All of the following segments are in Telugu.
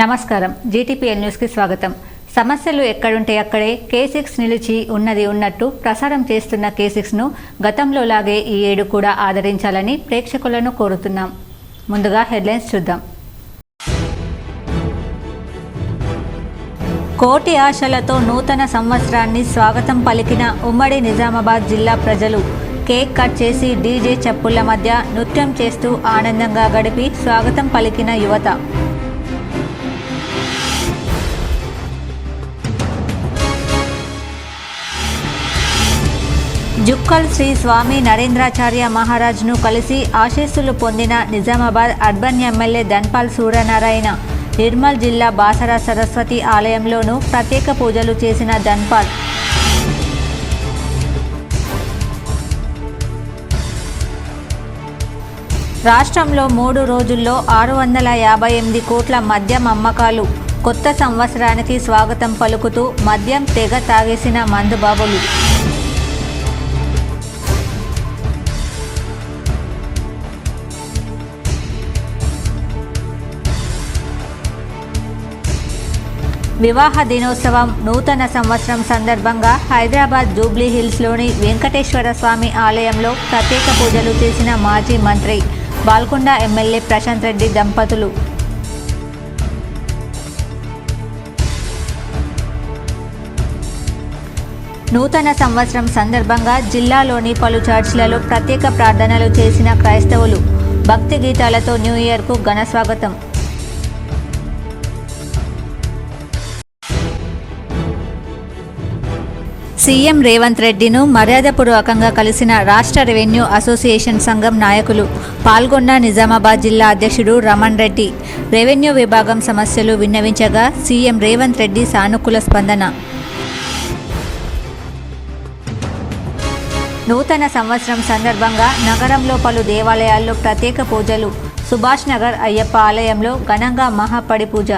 నమస్కారం జీటీపీఎల్ న్యూస్ కి స్వాగతం. సమస్యలు ఎక్కడుంటే అక్కడే K6 నిలిచి ఉన్నది ఉన్నట్టు ప్రసారం చేస్తున్న K6 ను గతంలో లాగే ఈ ఏడు కూడా ఆదరించాలని ప్రేక్షకులను కోరుతున్నాం. ముందుగా హెడ్లైన్స్ చూద్దాం. కోటి ఆశలతో నూతన సంవత్సరాన్ని స్వాగతం పలికిన ఉమ్మడి నిజామాబాద్ జిల్లా ప్రజలు కేక్ కట్ చేసి డీజే చప్పుళ్ల మధ్య నృత్యం చేస్తూ ఆనందంగా గడిపి స్వాగతం పలికిన యువత. జుక్కల్ శ్రీ స్వామి నరేంద్రాచార్య మహారాజ్ను కలిసి ఆశీస్సులు పొందిన నిజామాబాద్ అర్బన్ ఎమ్మెల్యే ధన్పాల్ సూర్యనారాయణ. నిర్మల్ జిల్లా బాసర సరస్వతి ఆలయంలోనూ ప్రత్యేక పూజలు చేసిన ధన్పాల్. రాష్ట్రంలో 3 రోజుల్లో 658 కోట్ల మద్యం అమ్మకాలు. కొత్త సంవత్సరానికి స్వాగతం పలుకుతూ మద్యం తెగ తాగేసిన మందుబాబులు. వివాహ దినోత్సవం, నూతన సంవత్సరం సందర్భంగా హైదరాబాద్ జూబ్లీ హిల్స్లోని వెంకటేశ్వర స్వామి ఆలయంలో ప్రత్యేక పూజలు చేసిన మాజీ మంత్రి బాల్కొండ ఎమ్మెల్యే ప్రశాంత్ రెడ్డి దంపతులు. నూతన సంవత్సరం సందర్భంగా జిల్లాలోని పలు చర్చ్లలో ప్రత్యేక ప్రార్థనలు చేసిన క్రైస్తవులు. భక్తి గీతాలతో న్యూ ఇయర్కు ఘన స్వాగతం. సీఎం రేవంత్ రెడ్డిను మర్యాదపూర్వకంగా కలిసిన రాష్ట్ర రెవెన్యూ అసోసియేషన్ సంఘం నాయకులు. పాల్గొన్న నిజామాబాద్ జిల్లా అధ్యక్షుడు రమణ్ రెడ్డి. రెవెన్యూ విభాగం సమస్యలు విన్నవించగా సీఎం రేవంత్ రెడ్డి సానుకూల స్పందన. నూతన సంవత్సరం సందర్భంగా నగరంలో పలు దేవాలయాల్లో ప్రత్యేక పూజలు. సుభాష్ నగర్ అయ్యప్ప ఆలయంలో ఘనంగా మహాపడి పూజ.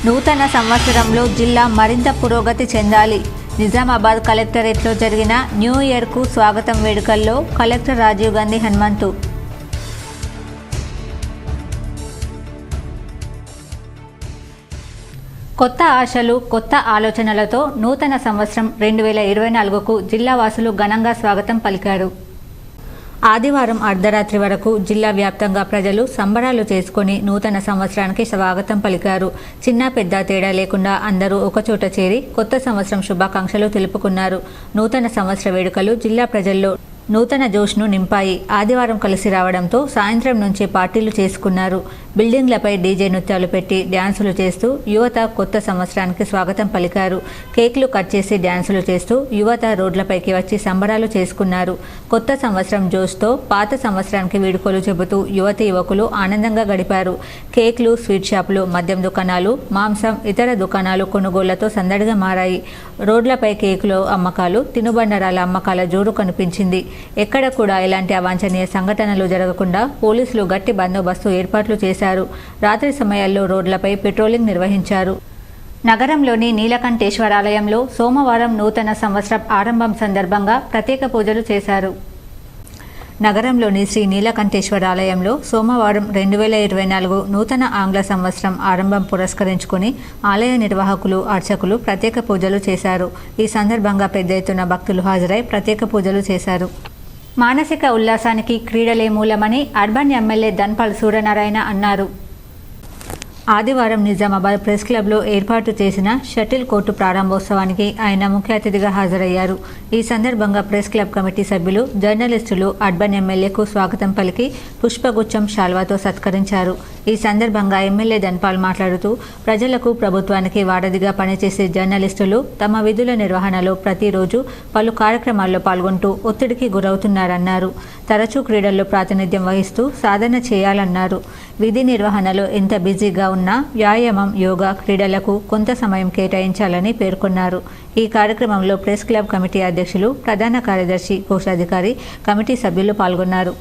నూతన సంవత్సరంలో జిల్లా మరింత పురోగతి చెందాలి. నిజామాబాద్ కలెక్టరేట్లో జరిగిన న్యూ ఇయర్కు స్వాగతం వేడుకల్లో కలెక్టర్ రాజీవ్ గాంధీ హనుమంతు. కొత్త ఆశలు, కొత్త ఆలోచనలతో నూతన సంవత్సరం 2024కు జిల్లా వాసులు ఘనంగా స్వాగతం పలికారు. ఆదివారం అర్ధరాత్రి వరకు జిల్లా వ్యాప్తంగా ప్రజలు సంబరాలు చేసుకుని నూతన సంవత్సరానికి స్వాగతం పలికారు. చిన్న పెద్ద తేడా లేకుండా అందరూ ఒకచోట చేరి కొత్త సంవత్సరం శుభాకాంక్షలు తెలుపుకున్నారు. నూతన సంవత్సర వేడుకలు జిల్లా ప్రజల్లో నూతన జోష్ను నింపాయి. ఆదివారం కలిసి రావడంతో సాయంత్రం నుంచి పార్టీలు చేసుకున్నారు. బిల్డింగ్లపై డీజే నృత్యాలు పెట్టి డ్యాన్సులు చేస్తూ యువత కొత్త సంవత్సరానికి స్వాగతం పలికారు. కేక్లు కట్ చేసి డ్యాన్సులు చేస్తూ యువత రోడ్లపైకి వచ్చి సంబరాలు చేసుకున్నారు. కొత్త సంవత్సరం జోష్తో పాత సంవత్సరానికి వీడుకోలు చెబుతూ యువతి యువకులు ఆనందంగా గడిపారు. కేక్లు, స్వీట్ షాపులు, మద్యం దుకాణాలు, మాంసం, ఇతర దుకాణాలు కొనుగోళ్లతో సందడిగా మారాయి. రోడ్లపై కేకులు అమ్మకాలు, తినుబండరాల అమ్మకాల జోరు కనిపించింది. ఎక్కడ కూడా ఎలాంటి అవాంఛనీయ సంఘటనలు జరగకుండా పోలీసులు గట్టి బందోబస్తు ఏర్పాట్లు చేశారు. రాత్రి సమయాల్లో రోడ్లపై పెట్రోలింగ్ నిర్వహించారు. నగరంలోని నీలకంఠేశ్వర ఆలయంలో సోమవారం నూతన సంవత్సరం ఆరంభం సందర్భంగా ప్రత్యేక పూజలు చేశారు. నగరంలోని శ్రీ నీలకంఠేశ్వర ఆలయంలో సోమవారం 2024 నూతన ఆంగ్ల సంవత్సరం ఆరంభం పురస్కరించుకుని ఆలయ నిర్వాహకులు, అర్చకులు ప్రత్యేక పూజలు చేశారు. ఈ సందర్భంగా పెద్ద ఎత్తున భక్తులు హాజరై ప్రత్యేక పూజలు చేశారు. మానసిక ఉల్లాసానికి క్రీడలే మూలమని అర్బన్ ఎమ్మెల్యే ధన్పాల్ సూర్యనారాయణ అన్నారు. ఆదివారం నిజామాబాద్ ప్రెస్ క్లబ్లో ఏర్పాటు చేసిన షటిల్ కోర్టు ప్రారంభోత్సవానికి ఆయన ముఖ్య అతిథిగా హాజరయ్యారు. ఈ సందర్భంగా ప్రెస్ క్లబ్ కమిటీ సభ్యులు, జర్నలిస్టులు అర్బన్ ఎమ్మెల్యేకు స్వాగతం పలికి పుష్పగుచ్చం, శాల్వాతో సత్కరించారు. ఈ సందర్భంగా ఎమ్మెల్యే ధన్పాల్ మాట్లాడుతూ ప్రజలకు, ప్రభుత్వానికి వారధిగా పనిచేసే జర్నలిస్టులు తమ విధుల నిర్వహణలో ప్రతిరోజు పలు కార్యక్రమాల్లో పాల్గొంటూ ఒత్తిడికి గురవుతున్నారన్నారు. తరచూ క్రీడల్లో ప్రాతినిధ్యం వహిస్తూ సాధన చేయాలన్నారు. విధి నిర్వహణలో ఎంత బిజీగా ఉన్నా వ్యాయామం, యోగా, క్రీడలకు కొంత సమయం కేటాయించాలని పేర్కొన్నారు. ఈ కార్యక్రమంలో ప్రెస్ క్లబ్ కమిటీ అధ్యక్షులు, ప్రధాన కార్యదర్శి, కోశాధికారి, కమిటీ సభ్యులు పాల్గొన్నారు.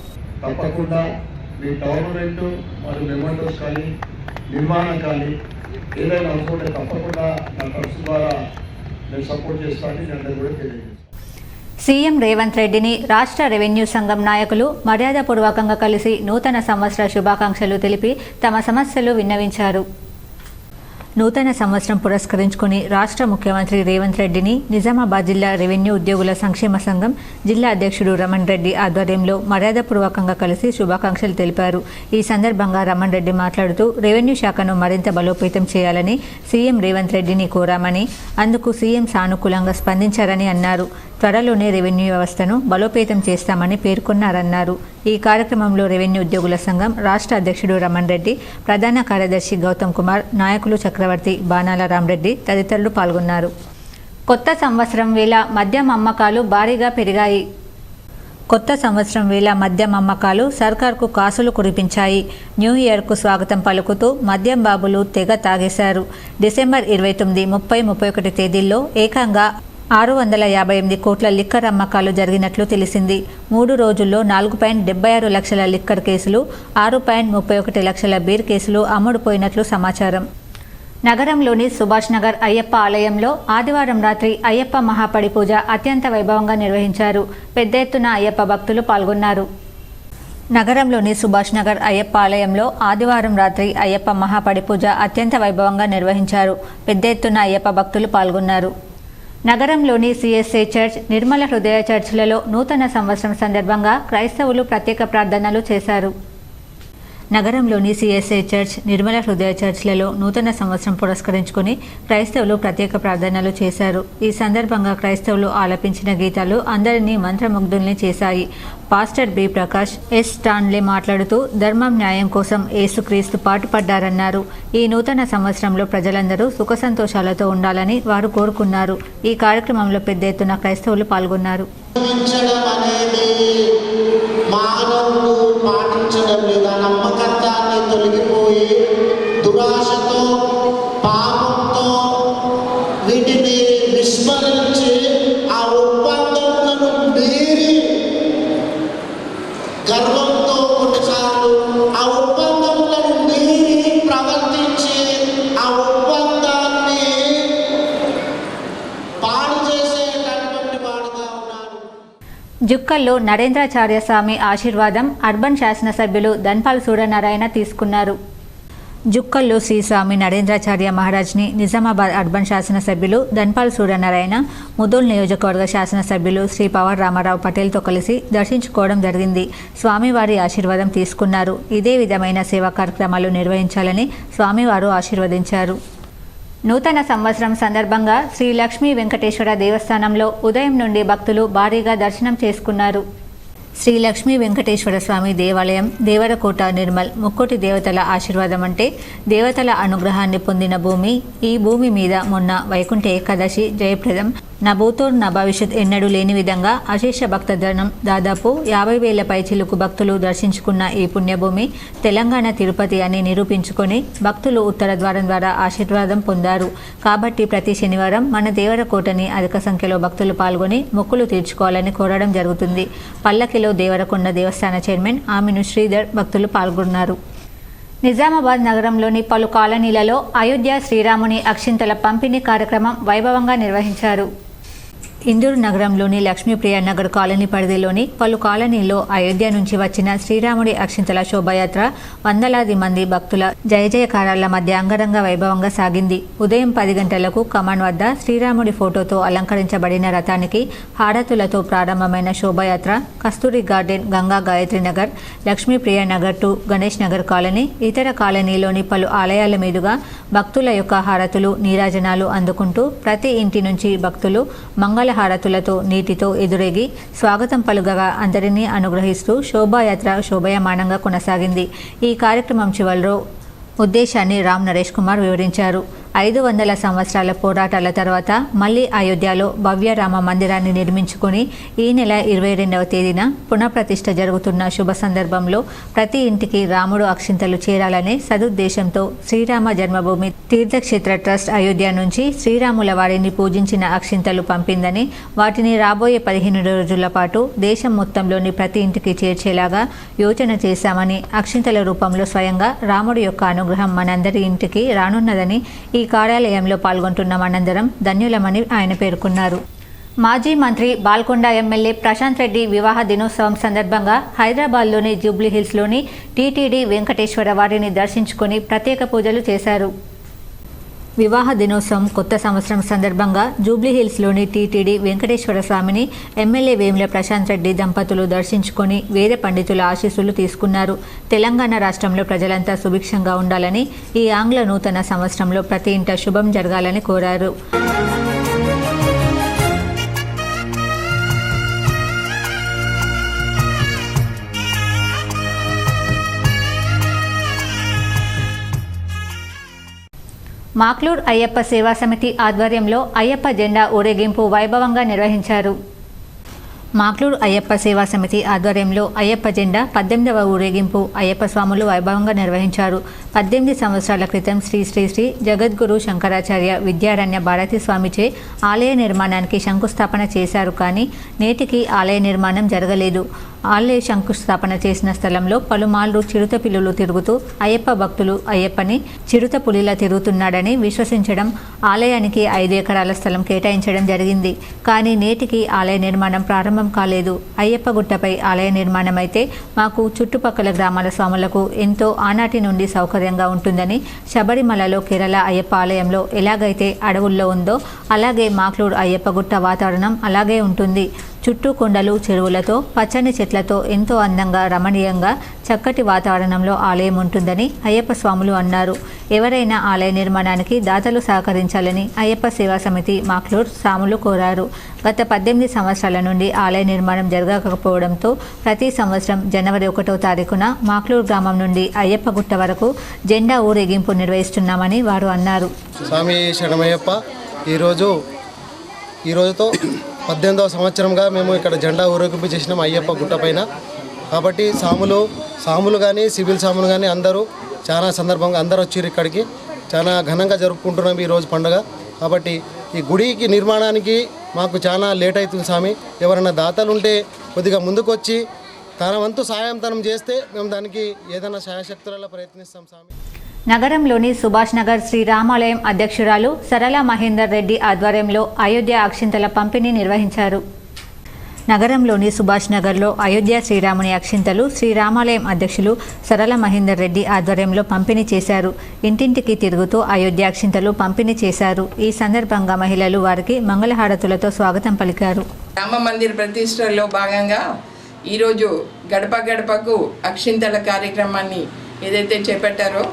సీఎం రేవంత్ రెడ్డిని రాష్ట్ర రెవెన్యూ సంఘం నాయకులు మర్యాదపూర్వకంగా కలిసి నూతన సంవత్సర శుభాకాంక్షలు తెలిపి తమ సమస్యలు విన్నవించారు. నూతన సంవత్సరం పురస్కరించుకుని రాష్ట్ర ముఖ్యమంత్రి రేవంత్ రెడ్డిని నిజామాబాద్ జిల్లా రెవెన్యూ ఉద్యోగుల సంక్షేమ సంఘం జిల్లా అధ్యక్షుడు రమణ్ రెడ్డి ఆధ్వర్యంలో మర్యాదపూర్వకంగా కలిసి శుభాకాంక్షలు తెలిపారు. ఈ సందర్భంగా రమణ్ రెడ్డి మాట్లాడుతూ రెవెన్యూ శాఖను మరింత బలోపేతం చేయాలని సీఎం రేవంత్ రెడ్డిని కోరామని, అందుకు సీఎం సానుకూలంగా స్పందించారని అన్నారు. త్వరలోనే రెవెన్యూ వ్యవస్థను బలోపేతం చేస్తామని పేర్కొన్నారన్నారు. ఈ కార్యక్రమంలో రెవెన్యూ ఉద్యోగుల సంఘం రాష్ట్ర అధ్యక్షుడు రమణ్ రెడ్డి, ప్రధాన కార్యదర్శి గౌతమ్ కుమార్, నాయకులు చక్రవర్తి, బాణాల రామరెడ్డి తదితరులు పాల్గొన్నారు. కొత్త సంవత్సరం వేళ మద్యం అమ్మకాలు భారీగా పెరిగాయి. కొత్త సంవత్సరం వేళ మద్యం అమ్మకాలు సర్కార్కు కాసులు కురిపించాయి. న్యూ ఇయర్కు స్వాగతం పలుకుతూ మద్యం బాబులు తెగ తాగేశారు. డిసెంబర్ 29, 30, 31 తేదీల్లో ఏకంగా 658 కోట్ల లిక్కర్ అమ్మకాలు జరిగినట్లు తెలిసింది. 3 రోజుల్లో 4.76 లక్షల లిక్కర్ కేసులు, 6.31 లక్షల బీర్ కేసులు అమ్ముడుపోయినట్లు సమాచారం. నగరంలోని సుభాష్ నగర్ అయ్యప్ప ఆలయంలో ఆదివారం రాత్రి అయ్యప్ప మహాపడి పూజ అత్యంత వైభవంగా నిర్వహించారు. పెద్ద ఎత్తున అయ్యప్ప భక్తులు పాల్గొన్నారు. నగరంలోని సుభాష్ నగర్ అయ్యప్ప ఆలయంలో ఆదివారం రాత్రి అయ్యప్ప మహాపడి పూజ అత్యంత వైభవంగా నిర్వహించారు. పెద్ద ఎత్తున అయ్యప్ప భక్తులు పాల్గొన్నారు. నగరంలోని సిఎస్ఐ చర్చ్, నిర్మల హృదయ చర్చ్లలో నూతన సంవత్సరం సందర్భంగా క్రైస్తవులు ప్రత్యేక ప్రార్థనలు చేశారు. నగరంలోని సిఎస్ఐ చర్చ్, నిర్మల హృదయ చర్చ్లలో నూతన సంవత్సరం పురస్కరించుకుని క్రైస్తవులు ప్రత్యేక ప్రార్థనలు చేశారు. ఈ సందర్భంగా క్రైస్తవులు ఆలపించిన గీతాలు అందరినీ మంత్రముగ్ధుల్ని చేశాయి. Pastor B Prakash S Stanley మాట్లాడుతూ ధర్మం, న్యాయం కోసం యేసుక్రీస్తు పాటుపడ్డారన్నారు. ఈ నూతన సంవత్సరంలో ప్రజలందరూ సుఖ సంతోషాలతో ఉండాలని వారు కోరుకున్నారు. ఈ కార్యక్రమంలో పెద్ద ఎత్తున క్రైస్తవులు పాల్గొన్నారు. మానవుడు పాటించడం లేదా నమ్మకత్వాన్ని తొలగిపోయి దురాశతో, పాపంతో వీటిని విస్మరించి ఆ ఒప్పందములను మీరి గర్వంతో కొన్నిసార్లు ఆ ఒప్పందములను మీరి ప్రవర్తించి ఆ ఒప్పందాన్ని పాడు చేసేటటువంటి వాడుగా ఉన్నారు. జుక్కల్లో నరేంద్రాచార్య స్వామి ఆశీర్వాదం అర్బన్ శాసనసభ్యులు ధన్పాల్ సూర్యనారాయణ తీసుకున్నారు. జుక్కల్లో శ్రీ స్వామి నరేంద్రాచార్య మహారాజ్ని నిజామాబాద్ అర్బన్ శాసనసభ్యులు ధన్పాల్ సూర్యనారాయణ, ముదోల్ నియోజకవర్గ శాసనసభ్యులు శ్రీ పవర్ రామారావు పటేల్తో కలిసి దర్శించుకోవడం జరిగింది. స్వామివారి ఆశీర్వాదం తీసుకున్నారు. ఇదే విధమైన సేవా కార్యక్రమాలు నిర్వహించాలని స్వామివారు ఆశీర్వదించారు. నూతన సంవత్సరం సందర్భంగా శ్రీ లక్ష్మీ వెంకటేశ్వర దేవస్థానంలో ఉదయం నుండి భక్తులు భారీగా దర్శనం చేసుకున్నారు. శ్రీ లక్ష్మీ వెంకటేశ్వర స్వామి దేవాలయం, దేవరకోట, నిర్మల్ ముక్కోటి దేవతల ఆశీర్వాదం అంటే దేవతల అనుగ్రహాన్ని పొందిన భూమి. ఈ భూమి మీద మొన్న వైకుంఠ ఏకాదశి జయప్రదం. నా భూతోర్ నా భవిష్యత్ ఎన్నడూ లేని విధంగా అశేష భక్తజనం దాదాపు 50,000 పైచిలుకు భక్తులు దర్శించుకున్న ఈ పుణ్యభూమి తెలంగాణ తిరుపతి అని నిరూపించుకొని భక్తులు ఉత్తర ద్వారం ద్వారా ఆశీర్వాదం పొందారు. కాబట్టి ప్రతి శనివారం మన దేవరకోటని అధిక సంఖ్యలో భక్తులు పాల్గొని మొక్కులు తీర్చుకోవాలని కోరడం జరుగుతుంది. పల్లకిలో దేవరకొండ దేవస్థాన చైర్మన్ ఆమెను శ్రీధర్ భక్తులు పాల్గొన్నారు. నిజామాబాద్ నగరంలోని పలు కాలనీలలో అయోధ్య శ్రీరాముని అక్షింతల పంపిణీ కార్యక్రమం వైభవంగా నిర్వహించారు. ఇందూరు నగరంలోని లక్ష్మీప్రియ నగర్ కాలనీ పరిధిలోని పలు కాలనీల్లో అయోధ్య నుంచి వచ్చిన శ్రీరాముడి అక్షింతల శోభాయాత్ర వందలాది మంది భక్తుల జయ జయకారాల మధ్య అంగరంగ వైభవంగా సాగింది. ఉదయం 10 గంటలకు కమాన్ వద్ద శ్రీరాముడి ఫోటోతో అలంకరించబడిన రథానికి హారతులతో ప్రారంభమైన శోభాయాత్ర Kasturi garden, Ganga Gayatri Nagar, Lakshmipriya Nagar to Ganesh Nagar colony, ఇతర కాలనీలోని పలు ఆలయాల మీదుగా భక్తుల యొక్క హారతులు, నీరాజనాలు అందుకుంటూ ప్రతి ఇంటి నుంచి భక్తులు మంగళ హారతులతో నీటితో ఎదురేగి స్వాగతం పలుకగా అందరినీ అనుగ్రహిస్తూ శోభాయాత్ర శోభయమానంగా కొనసాగింది. ఈ కార్యక్రమం చివరిలో ఉద్దేశాన్ని రామ్ నరేష్ కుమార్ వివరించారు. 500 సంవత్సరాల పోరాటాల తర్వాత మళ్లీ అయోధ్యలో భవ్య రామ మందిరాన్ని నిర్మించుకుని ఈ నెల 22వ తేదీన పునఃప్రతిష్ఠ జరుగుతున్న శుభ సందర్భంలో ప్రతి ఇంటికి రాముడు అక్షింతలు చేరాలనే సదుద్దేశంతో శ్రీరామ జన్మభూమి తీర్థక్షేత్ర ట్రస్ట్ అయోధ్య నుంచి శ్రీరాముల వారిని పూజించిన అక్షింతలు పంపిందని, వాటిని రాబోయే 15 రోజుల పాటు దేశం మొత్తంలోని ప్రతి ఇంటికి చేర్చేలాగా యోచన చేశామని, అక్షింతల రూపంలో స్వయంగా రాముడి యొక్క అనుగ్రహం మనందరి ఇంటికి రానున్నదని ఈ కార్యాలయంలో పాల్గొంటున్న మనందరం ధన్యులమని ఆయన పేర్కొన్నారు. మాజీ మంత్రి బాల్కొండ ఎమ్మెల్యే ప్రశాంత్ రెడ్డి వివాహ దినోత్సవం సందర్భంగా హైదరాబాద్లోని జూబ్లీహిల్స్లోని టీటీడీ వెంకటేశ్వర వారిని దర్శించుకొని ప్రత్యేక పూజలు చేశారు. వివాహ దినోత్సవం కొత్త సంవత్సరం సందర్భంగా జూబ్లీహిల్స్లోని టీటీడీ వెంకటేశ్వర స్వామిని ఎమ్మెల్యే వేముల ప్రశాంత్ రెడ్డి దంపతులు దర్శించుకొని వేద పండితుల ఆశీస్సులు తీసుకున్నారు. తెలంగాణ రాష్ట్రంలో ప్రజలంతా సుభిక్షంగా ఉండాలని, ఈ ఆంగ్ల నూతన సంవత్సరంలో ప్రతి ఇంట శుభం జరగాలని కోరారు. మాక్లూర్ అయ్యప్ప సేవా సమితి ఆధ్వర్యంలో అయ్యప్ప జెండా ఊరేగింపు వైభవంగా నిర్వహించారు. మాక్లూర్ అయ్యప్ప సేవా సమితి ఆధ్వర్యంలో అయ్యప్ప జెండా 18వ ఊరేగింపు అయ్యప్ప స్వాములు వైభవంగా నిర్వహించారు. 18 సంవత్సరాల క్రితం శ్రీ శ్రీ శ్రీ జగద్గురు శంకరాచార్య విద్యారణ్య భారతీ స్వామిచే ఆలయ నిర్మాణానికి శంకుస్థాపన చేశారు. కానీ నేటికి ఆలయ నిర్మాణం జరగలేదు. ఆలయ శంకుస్థాపన చేసిన స్థలంలో పలుమార్లు చిరుత పిల్లులు తిరుగుతూ అయ్యప్ప భక్తులు అయ్యప్పని చిరుత పులిలా తిరుగుతున్నాడని విశ్వసించడం, ఆలయానికి 5 ఎకరాల స్థలం కేటాయించడం జరిగింది. కానీ నేటికి ఆలయ నిర్మాణం ప్రారంభం కాలేదు. అయ్యప్ప గుట్టపై ఆలయ నిర్మాణం అయితే మాకు చుట్టుపక్కల గ్రామాల స్వాములకు ఎంతో ఆనాటి నుండి సౌకర్యంగా ఉంటుందని, శబరిమలలో కేరళ అయ్యప్ప ఆలయంలో ఎలాగైతే అడవుల్లో ఉందో అలాగే మాక్లూర్ అయ్యప్ప గుట్ట వాతావరణం అలాగే ఉంటుంది. చుట్టూ కొండలు, చెరువులతో, పచ్చని చెట్లతో ఎంతో అందంగా, రమణీయంగా, చక్కటి వాతావరణంలో ఆలయం ఉంటుందని అయ్యప్ప స్వాములు అన్నారు. ఎవరైనా ఆలయ నిర్మాణానికి దాతలు సహకరించాలని అయ్యప్ప సేవా సమితి మాక్లూర్ స్వాములు కోరారు. గత 18 సంవత్సరాల నుండి ఆలయ నిర్మాణం జరగకపోవడంతో ప్రతి సంవత్సరం జనవరి 1వ తారీఖున మాక్లూర్ గ్రామం నుండి అయ్యప్ప గుట్ట వరకు జెండా ఊరేగింపు నిర్వహిస్తున్నామని వారు అన్నారు. స్వామి శరణమయ్యప్ప, ఈరోజుతో 18వ సంవత్సరంగా మేము ఇక్కడ జెండా ఊరేగింపు చేసినాం అయ్యప్ప గుట్ట పైన. కాబట్టి సాములు కానీ సివిల్ సాములు కానీ అందరూ చాలా సందర్భంగా అందరూ వచ్చారు. ఇక్కడికి చాలా ఘనంగా జరుపుకుంటున్నాం ఈరోజు పండుగ. కాబట్టి ఈ గుడికి నిర్మాణానికి మాకు చాలా లేట్ అవుతుంది స్వామి. ఎవరైనా దాతలు ఉంటే కొద్దిగా ముందుకు వచ్చి తన వంతు సాయంతనం చేస్తే మేము దానికి ఏదైనా శాయశక్తులలో ప్రయత్నిస్తాం స్వామి. నగరంలోని సుభాష్ నగర్ శ్రీ రామాలయం అధ్యక్షురాలు సరళ మహేందర్ రెడ్డి ఆధ్వర్యంలో అయోధ్య అక్షింతల పంపిణీ నిర్వహించారు. నగరంలోని సుభాష్ నగర్లో అయోధ్య శ్రీరాముని అక్షింతలు శ్రీరామాలయం అధ్యక్షులు సరళ మహేందర్ రెడ్డి ఆధ్వర్యంలో పంపిణీ చేశారు. ఇంటింటికి తిరుగుతూ అయోధ్య అక్షింతలు పంపిణీ చేశారు. ఈ సందర్భంగా మహిళలు వారికి మంగళహారతులతో స్వాగతం పలికారు. రామ మందిర్ ప్రతిష్టలో భాగంగా ఈరోజు గడప గడపకు అక్షింతల కార్యక్రమాన్ని ఏదైతే చేపట్టారో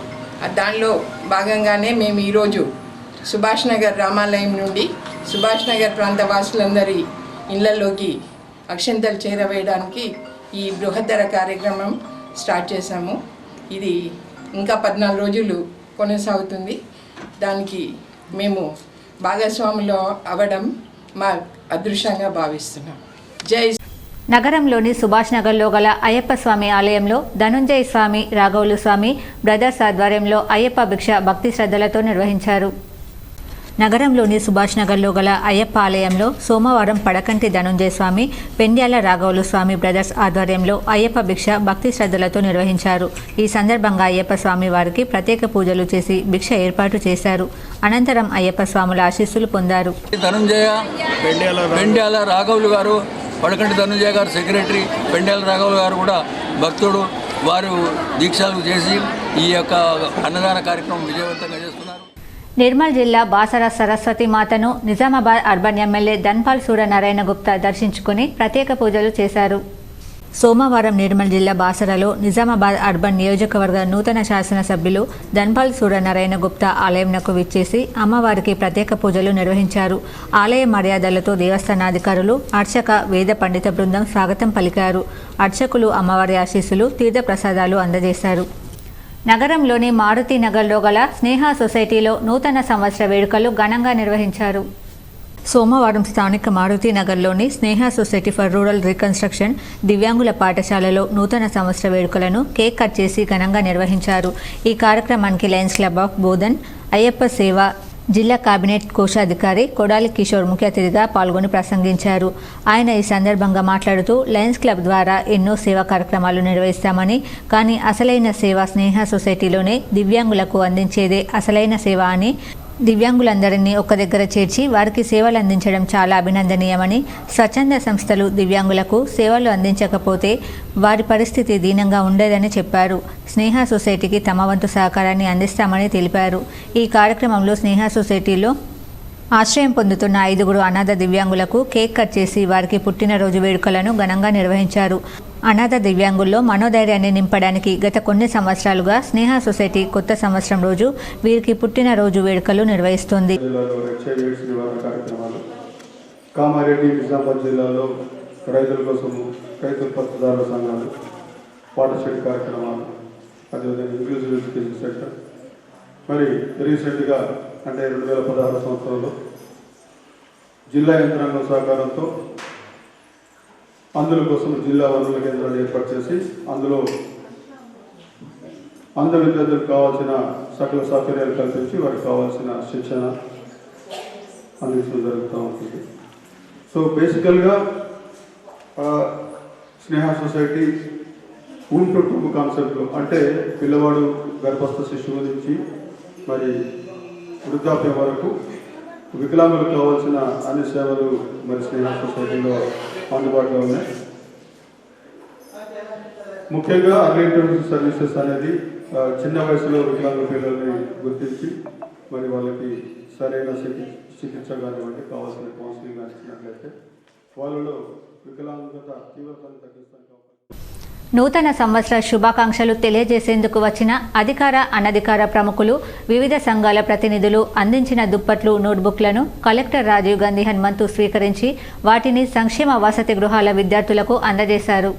దానిలో భాగంగానే మేము ఈరోజు సుభాష్ నగర్ రామాలయం నుండి సుభాష్ నగర్ ప్రాంత వాసులందరి ఇళ్లలోకి అక్షింతలు చేరవేయడానికి ఈ బృహత్తర కార్యక్రమం స్టార్ట్ చేశాము. ఇది ఇంకా 14 రోజులు కొనసాగుతుంది. దానికి మేము భాగస్వాములు అవ్వడం మా అదృష్టంగా భావిస్తున్నాం. జై. నగరంలోని సుభాష్ నగర్లో గల అయ్యప్ప స్వామి ఆలయంలో ధనుంజయ స్వామి, రాఘవులు స్వామి బ్రదర్స్ ఆధ్వర్యంలో అయ్యప్ప భిక్ష భక్తి శ్రద్ధలతో నిర్వహించారు. నగరంలోని సుభాష్ నగర్లో గల అయ్యప్ప ఆలయంలో సోమవారం పడకంటి ధనుంజయ స్వామి, పెండ్యాల రాఘవులు స్వామి బ్రదర్స్ ఆధ్వర్యంలో అయ్యప్ప భిక్ష భక్తి శ్రద్ధలతో నిర్వహించారు. ఈ సందర్భంగా అయ్యప్ప స్వామి వారికి ప్రత్యేక పూజలు చేసి భిక్ష ఏర్పాటు చేశారు. అనంతరం అయ్యప్ప స్వాముల ఆశీస్సులు పొందారు. పెండ్యాల రాఘవులు గారు, పడకంటి ధనుంజయ గారు సెక్రటరీ, పెండ్యాల రాఘవులు గారు కూడా భక్తుడు, వారు దీక్షలు చేసి ఈ యొక్క అన్నదాన కార్యక్రమం విజయవంతంగా చేస్తున్నారు. నిర్మల్ జిల్లా బాసర సరస్వతి మాతను నిజామాబాద్ అర్బన్ ఎమ్మెల్యే ధన్పాల్ సూర్యనారాయణ గుప్తా దర్శించుకుని ప్రత్యేక పూజలు చేశారు. సోమవారం నిర్మల్ జిల్లా బాసరలో నిజామాబాద్ అర్బన్ నియోజకవర్గ నూతన శాసనసభ్యులు ధన్పాల్ సూర్యనారాయణ గుప్తా ఆలయంనకు విచ్చేసి అమ్మవారికి ప్రత్యేక పూజలు నిర్వహించారు. ఆలయ మర్యాదలతో దేవస్థానాధికారులు, అర్చక, వేద పండిత బృందం స్వాగతం పలికారు. అర్చకులు అమ్మవారి ఆశీస్సులు, తీర్థ ప్రసాదాలు అందజేశారు. నగరంలోని మారుతి నగర్లో గల స్నేహ సొసైటీలో నూతన సంవత్సర వేడుకలు ఘనంగా నిర్వహించారు. సోమవారం స్థానిక మారుతి నగర్లోని స్నేహ సొసైటీ ఫర్ రూరల్ రీకన్స్ట్రక్షన్ దివ్యాంగుల పాఠశాలలో నూతన సంవత్సర వేడుకలను కేక్ కట్ చేసి ఘనంగా నిర్వహించారు. ఈ కార్యక్రమానికి Lions club of Bodhan, Ayyappa సేవ జిల్లా కేబినెట్ కోశాధికారి కొడాలి కిషోర్ ముఖ్య అతిథిగా పాల్గొని ప్రసంగించారు. ఆయన ఈ సందర్భంగా మాట్లాడుతూ లయన్స్ క్లబ్ ద్వారా ఎన్నో సేవా కార్యక్రమాలు నిర్వహిస్తామని, కానీ అసలైన సేవ స్నేహ సొసైటీలోనే దివ్యాంగులకు అందించేదే అసలైన సేవ అని, దివ్యాంగులందరినీ ఒక్క దగ్గర చేర్చి వారికి సేవలు అందించడం చాలా అభినందనీయమని, స్వచ్ఛంద సంస్థలు దివ్యాంగులకు సేవలు అందించకపోతే వారి పరిస్థితి దీనంగా ఉండేదని చెప్పారు. స్నేహ సొసైటీకి తమ వంతు సహకారాన్ని అందిస్తామని తెలిపారు. ఈ కార్యక్రమంలో స్నేహ సొసైటీలో ఆశ్రయం పొందుతున్న 5 అనాథ దివ్యాంగులకు కేక్ కట్ చేసి వారికి పుట్టినరోజు వేడుకలను ఘనంగా నిర్వహించారు. అనాథ దివ్యాంగుల్లో మనోధైర్యాన్ని నింపడానికి గత కొన్ని సంవత్సరాలుగా స్నేహ సొసైటీ కొత్త సంవత్సరం రోజు వీరికి పుట్టినరోజు వేడుకలు నిర్వహిస్తుంది. కామారెడ్డి నిజామాబాద్ జిల్లాలో రైతుల కోసం రైతుల పత్రదారుల సంఘాలు, వాటర్ కార్యక్రమాలు, అదేవిధంగా ఇంక్లూజివ్ ఎడ్యుకేషన్ సెక్టర్. మరి రీసెంట్గా అంటే 2016 సంవత్సరంలో జిల్లా యంత్రాంగం సహకారంతో అందుల కోసం జిల్లా వనరుల కేంద్రాలు ఏర్పాటు చేసి అందులో అందరు విద్యార్థులకు కావాల్సిన సకల సౌకర్యాలు కల్పించి వారికి కావాల్సిన శిక్షణ అందించడం జరుగుతూ ఉంటుంది. సో బేసికల్గా స్నేహ సొసైటీ ఊంటుంటుము కాన్సెప్ట్లో అంటే పిల్లవాడు గర్భస్థ శిశువు నుంచి మరి వృద్ధాప్యం వరకు వికలాంగులకు కావాల్సిన అన్ని సేవలు మరి స్నేహ సొసైటీలో అందుబాటులో ఉన్నాయి. ముఖ్యంగా అర్లీ ఇంటర్వెన్షన్ సర్వీసెస్ అనేది చిన్న వయసులో వికలాంగ పిల్లల్ని గుర్తించి మరి వాళ్ళకి సరైన చికిత్స కానివ్వండి, కావాల్సిన కౌన్సిలింగ్ ఇచ్చినట్లయితే వాళ్ళలో వికలాంగత తీవ్రతను తగ్గిస్తానికి నూతన సంవత్సర శుభాకాంక్షలు తెలియజేసేందుకు వచ్చిన అధికార, అనధికార ప్రముఖులు, వివిధ సంఘాల ప్రతినిధులు అందించిన దుప్పట్లు, నోట్బుక్లను కలెక్టర్ రాజీవ్ గాంధీ హనుమంతు స్వీకరించి వాటిని సంక్షేమ వసతి గృహాల విద్యార్థులకు అందజేశారు.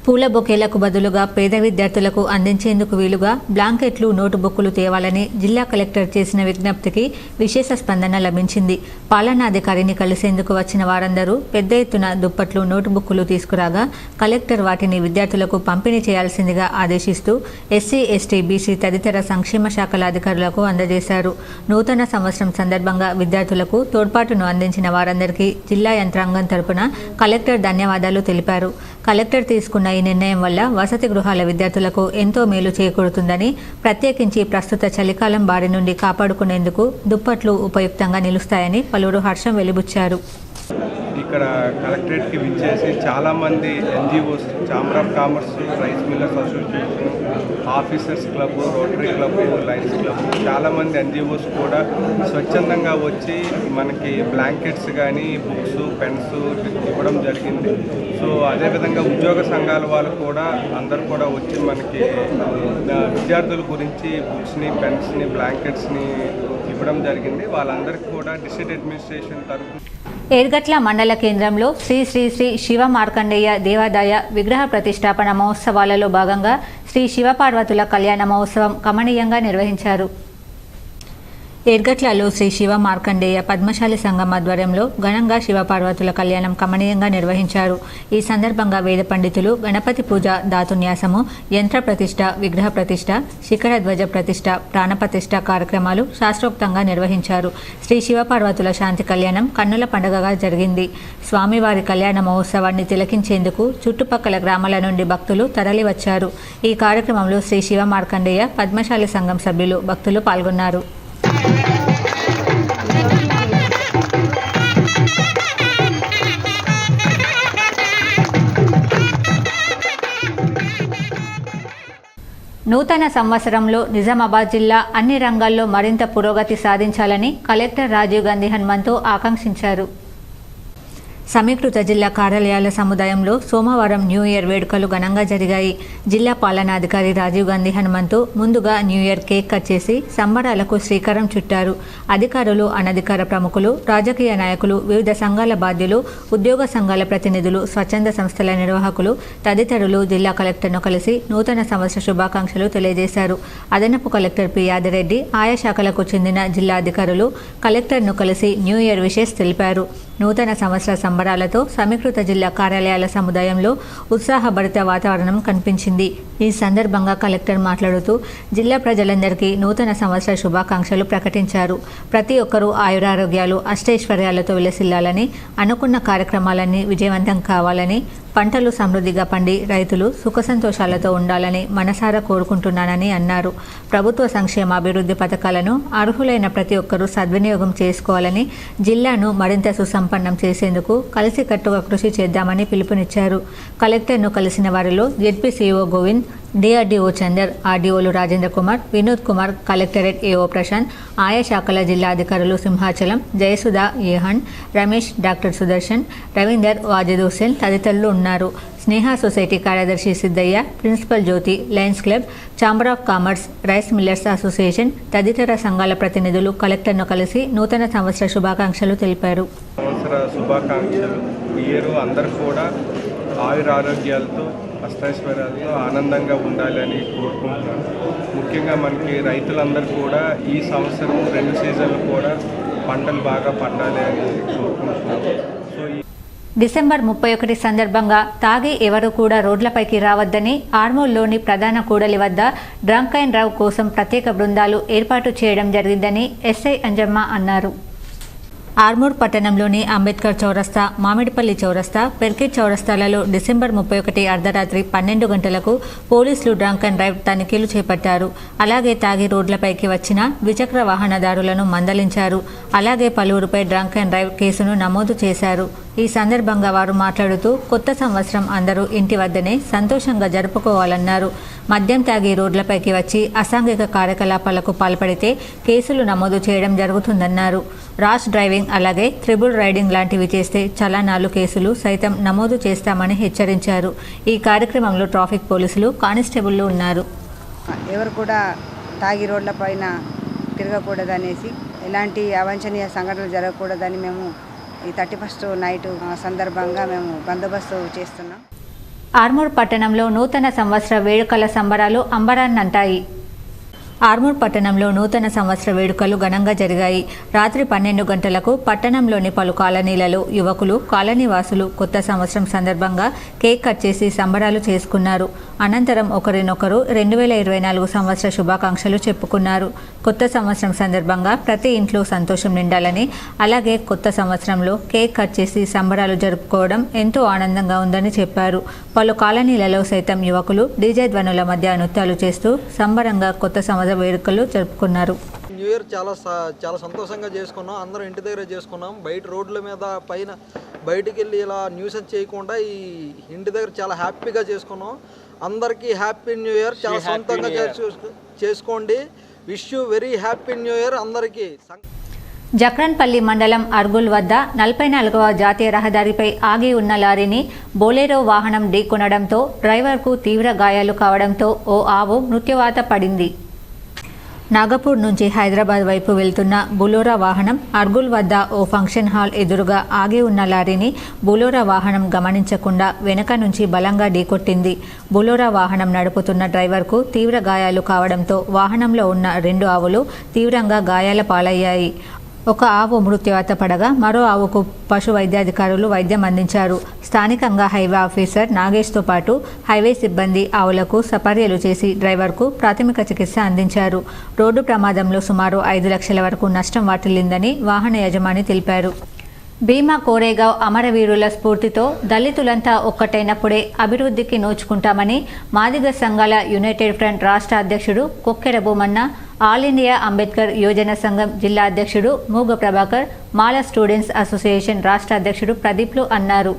పూల బొకేలకు బదులుగా పేద విద్యార్థులకు అందించేందుకు వీలుగా బ్లాంకెట్లు, నోటుబుక్కులు తేవాలని జిల్లా కలెక్టర్ చేసిన విజ్ఞప్తికి విశేష స్పందన లభించింది. పాలనాధికారిని కలిసేందుకు వచ్చిన వారందరూ పెద్ద ఎత్తున దుప్పట్లు, నోటుబుక్కులు తీసుకురాగా కలెక్టర్ వాటిని విద్యార్థులకు పంపిణీ చేయాల్సిందిగా ఆదేశిస్తూ ఎస్సీ, ఎస్టీ, బీసీ తదితర సంక్షేమ శాఖల అధికారులకు అందజేశారు. నూతన సంవత్సరం సందర్భంగా విద్యార్థులకు తోడ్పాటును అందించిన వారందరికీ జిల్లా యంత్రాంగం తరపున కలెక్టర్ ధన్యవాదాలు తెలిపారు. కలెక్టర్ తీసుకున్న ఈ నిర్ణయం వల్ల వసతి గృహాల విద్యార్థులకు ఎంతో మేలు చేకూరుతుందని, ప్రత్యేకించి ప్రస్తుత చలికాలం బారి నుండి కాపాడుకునేందుకు దుప్పట్లు ఉపయుక్తంగా నిలుస్తాయని పలువురు హర్షం వెలిబుచ్చారు. ఇక్కడ కలెక్టరేట్కి విచ్చేసి చాలామంది NGOs, chamber of commerce, rice millers association, officers club, rotary club, Lions club, చాలామంది ఎన్జిఓస్ కూడా స్వచ్ఛందంగా వచ్చి మనకి బ్లాంకెట్స్ కానీ, బుక్స్, పెన్స్ ఇవ్వడం జరిగింది. సో అదేవిధంగా ఉద్యోగ సంఘాల వాళ్ళు కూడా అందరు కూడా వచ్చి మనకి విద్యార్థుల గురించి బుక్స్ని, పెన్స్ని, బ్లాంకెట్స్ని ఇవ్వడం జరిగింది. వాళ్ళందరికీ కూడా డిస్ట్రిక్ట్ అడ్మినిస్ట్రేషన్ తరఫున ఏర్గట్ల మండల కేంద్రంలో శ్రీ శ్రీ శ్రీ శివ మార్కండేయ దేవాదాయ విగ్రహ ప్రతిష్టాపన మహోత్సవాలలో భాగంగా శ్రీ శివపార్వతుల కళ్యాణ మహోత్సవం కమనీయంగా నిర్వహించారు. ఏర్గట్లలో శ్రీ శివ మార్కండేయ పద్మశాలి సంఘం ఆధ్వర్యంలో ఘనంగా శివపార్వతుల కళ్యాణం కమనీయంగా నిర్వహించారు. ఈ సందర్భంగా వేద పండితులు గణపతి పూజ, ధాతున్యాసము, యంత్ర ప్రతిష్ట, విగ్రహ ప్రతిష్ట, శిఖర ధ్వజ ప్రతిష్ట, ప్రాణప్రతిష్ట కార్యక్రమాలు శాస్త్రోక్తంగా నిర్వహించారు. శ్రీ శివపార్వతుల శాంతి కళ్యాణం కన్నుల పండుగగా జరిగింది. స్వామివారి కళ్యాణ మహోత్సవాన్ని తిలకించేందుకు చుట్టుపక్కల గ్రామాల నుండి భక్తులు తరలివచ్చారు. ఈ కార్యక్రమంలో శ్రీ శివ మార్కండేయ పద్మశాలి సంఘం సభ్యులు, భక్తులు పాల్గొన్నారు. నూతన సంవత్సరంలో నిజామాబాద్ జిల్లా అన్ని రంగాల్లో మరింత పురోగతి సాధించాలని కలెక్టర్ రాజీవ్ గాంధీ హనుమంతు ఆకాంక్షించారు. సమీకృత జిల్లా కార్యాలయాల సముదాయంలో సోమవారం న్యూ ఇయర్ వేడుకలు ఘనంగా జరిగాయి. జిల్లా పాలనాధికారి రాజీవ్ గాంధీ హనుమంతు ముందుగా న్యూ ఇయర్ కేక్ కట్ చేసి సంబరాలకు శ్రీకారం చుట్టారు. అధికారులు, అనధికార ప్రముఖులు, రాజకీయ నాయకులు, వివిధ సంఘాల బాధ్యులు, ఉద్యోగ సంఘాల ప్రతినిధులు, స్వచ్ఛంద సంస్థల నిర్వాహకులు తదితరులు జిల్లా కలెక్టర్ను కలిసి నూతన సంవత్సర శుభాకాంక్షలు తెలియజేశారు. అదనపు కలెక్టర్ పి యాదిరెడ్డి, ఆయా శాఖలకు చెందిన జిల్లా అధికారులు కలెక్టర్ను కలిసి న్యూ ఇయర్ విషెస్ తెలిపారు. నూతన సంవత్సర సంబరాలతో సమీకృత జిల్లా కార్యాలయాల సముదాయంలో ఉత్సాహభరిత వాతావరణం కనిపించింది. ఈ సందర్భంగా కలెక్టర్ మాట్లాడుతూ జిల్లా ప్రజలందరికీ నూతన సంవత్సర శుభాకాంక్షలు ప్రకటించారు. ప్రతి ఒక్కరూ ఆయురారోగ్యాలు, అష్టైశ్వర్యాలతో విలసిల్లాలని, అనుకున్న కార్యక్రమాలన్నీ విజయవంతం కావాలని, పంటలు సమృద్ధిగా పండి రైతులు సుఖ సంతోషాలతో ఉండాలని మనసారా కోరుకుంటున్నానని అన్నారు. ప్రభుత్వ సంక్షేమ అభివృద్ధి పథకాలను అర్హులైన ప్రతి ఒక్కరూ సద్వినియోగం చేసుకోవాలని, జిల్లాను మరింత సుసంపన్నం చేసేందుకు కలిసికట్టుగా కృషి చేద్దామని పిలుపునిచ్చారు. కలెక్టర్ను కలిసిన వారిలో జెడ్పీసీఓ గోవింద్, డిఆర్డీఓ చందర్, ఆర్డీఓలు రాజేంద్ర కుమార్, వినోద్ కుమార్, కలెక్టరేట్ ఏఓ ప్రశాంత్, ఆయా శాఖల జిల్లా అధికారులు సింహాచలం, జయసుధ, ఏహన్, రమేష్, డాక్టర్ సుదర్శన్, రవీందర్, వాజిద్ హుస్సేన్ తదితరులు ఉన్నారు. స్నేహ సొసైటీ కార్యదర్శి Siddaiah, principal Jyothi, lions club, chamber of commerce, rice millers association తదితర సంఘాల ప్రతినిధులు కలెక్టర్ను కలిసి నూతన సంవత్సర శుభాకాంక్షలు తెలిపారు. శుభాకాంక్షలు. ఈ ఇయర్ అందరూ కూడా ఆయురారోగ్యాలతో అష్టైశ్వర్యాలతో ఆనందంగా ఉండాలని కోరుకుంటున్నాను. ముఖ్యంగా మనకి రైతులందరూ కూడా ఈ సంవత్సరం 2 సీజన్లు కూడా పంటలు బాగా పండాలి అని కోరుకుంటున్నాను. డిసెంబర్ 31 సందర్భంగా తాగి ఎవరు కూడా రోడ్లపైకి రావద్దని ఆర్మూర్లోని ప్రధాన కూడలి వద్ద డ్రంక్ అండ్ డ్రైవ్ కోసం ప్రత్యేక బృందాలు ఏర్పాటు చేయడం జరిగిందని ఎస్ఐ అంజమ్మ అన్నారు. ఆర్మూర్ పట్టణంలోని అంబేద్కర్ చౌరస్తా, మామిడిపల్లి చౌరస్తా, పెర్కిట్ చౌరస్తాలలో డిసెంబర్ 31 అర్ధరాత్రి 12 గంటలకు పోలీసులు డ్రంక్ అండ్ డ్రైవ్ తనిఖీలు చేపట్టారు. అలాగే తాగి రోడ్లపైకి వచ్చిన ద్విచక్ర వాహనదారులను మందలించారు. అలాగే పలువురుపై డ్రంక్ అండ్ డ్రైవ్ కేసును నమోదు చేశారు. ఈ సందర్భంగా వారు మాట్లాడుతూ కొత్త సంవత్సరం అందరూ ఇంటి వద్దనే సంతోషంగా జరుపుకోవాలన్నారు. మద్యం తాగి రోడ్లపైకి వచ్చి అసాంఘిక కార్యకలాపాలకు పాల్పడితే కేసులు నమోదు చేయడం జరుగుతుందన్నారు. ర్యాష్ డ్రైవింగ్ అలాగే త్రిబుల్ రైడింగ్ లాంటివి చేస్తే చలానాలు, కేసులు సైతం నమోదు చేస్తామని హెచ్చరించారు. ఈ కార్యక్రమంలో ట్రాఫిక్ పోలీసులు, కానిస్టేబుళ్లు ఉన్నారు. ఎవరు కూడా తాగి రోడ్ల పైన తిరగకూడదనేసి, ఎలాంటి అవాంఛనీయ సంఘటనలు జరగకూడదని మేము ఈ 31st నైట్ సందర్భంగా మేము బందోబస్తు చేస్తున్నాం. ఆర్మూర్ పట్టణంలో నూతన సంవత్సర వేడుకల సంబరాలు అంబరాన్నంటాయి. ఆర్మూర్ పట్టణంలో నూతన సంవత్సర వేడుకలు ఘనంగా జరిగాయి. రాత్రి 12 గంటలకు పట్టణంలోని పలు కాలనీలలో యువకులు, కాలనీవాసులు కొత్త సంవత్సరం సందర్భంగా కేక్ కట్ చేసి సంబరాలు చేసుకున్నారు. అనంతరం ఒకరినొకరు 2024 సంవత్సర శుభాకాంక్షలు చెప్పుకున్నారు. కొత్త సంవత్సరం సందర్భంగా ప్రతి ఇంట్లో సంతోషం నిండాలని, అలాగే కొత్త సంవత్సరంలో కేక్ కట్ చేసి సంబరాలు జరుపుకోవడం ఎంతో ఆనందంగా ఉందని చెప్పారు. పలు కాలనీలలో సైతం యువకులు డీజే ధ్వనుల మధ్య నృత్యాలు చేస్తూ సంబరంగా కొత్త సంవత్సర వేడుకలు జరుపుకున్నారు. న్యూ ఇయర్ చాలా సంతోషంగా చేసుకున్నాం. అందరం ఇంటి దగ్గర చేసుకున్నాం. బయట రోడ్ల మీద పైన బయటికి వెళ్ళి ఇలా న్యూసెన్స్ చేయకుండా ఈ ఇంటి దగ్గర చాలా హ్యాపీగా చేసుకున్నాం. అందరికీ హ్యాపీ న్యూ ఇయర్. చాలా సొంతంగా చేసుకోండి. Wish you very happy new year అందరికీ. జక్రన్పల్లి మండలం అర్గుల్ వద్ద 44వ జాతీయ రహదారిపై ఆగి ఉన్న లారీని బోలెరో వాహనం ఢీకొనడంతో డ్రైవర్కు తీవ్ర గాయాలు కావడంతో ఓ ఆవు మృత్యువాత పడింది. నాగపూర్ నుంచి హైదరాబాద్ వైపు వెళ్తున్న బులోరా వాహనం అర్గుల్ వద్ద ఓ ఫంక్షన్ హాల్ ఎదురుగా ఆగి ఉన్న లారీని బులోరా వాహనం గమనించకుండా వెనక నుంచి బలంగా ఢీకొట్టింది. బులోరా వాహనం నడుపుతున్న డ్రైవర్కు తీవ్ర గాయాలు కావడంతో వాహనంలో ఉన్న 2 ఆవులు తీవ్రంగా గాయాల పాలయ్యాయి. ఒక ఆవు మృత్యువాత పడగా మరో ఆవుకు పశు వైద్యాధికారులు వైద్యం అందించారు. స్థానికంగా హైవే ఆఫీసర్ నాగేష్తో పాటు హైవే సిబ్బంది ఆవులకు సపర్యలు చేసి డ్రైవర్కు ప్రాథమిక చికిత్స అందించారు. రోడ్డు ప్రమాదంలో సుమారు 5 లక్షల వరకు నష్టం వాటిల్లిందని వాహన యజమాని తెలిపారు. భీమా కోరేగావ్ అమరవీరుల స్ఫూర్తితో దళితులంతా ఒక్కటైనప్పుడే అభివృద్ధికి నోచుకుంటామని మాదిగ సంఘాల యునైటెడ్ ఫ్రంట్ రాష్ట్ర అధ్యక్షుడు కొక్కెర భూమన్న, ఆల్ ఇండియా అంబేద్కర్ యోజన సంఘం జిల్లా అధ్యక్షుడు మూగ ప్రభాకర్, మాల స్టూడెంట్స్ అసోసియేషన్ రాష్ట్ర అధ్యక్షుడు ప్రదీప్లు అన్నారు.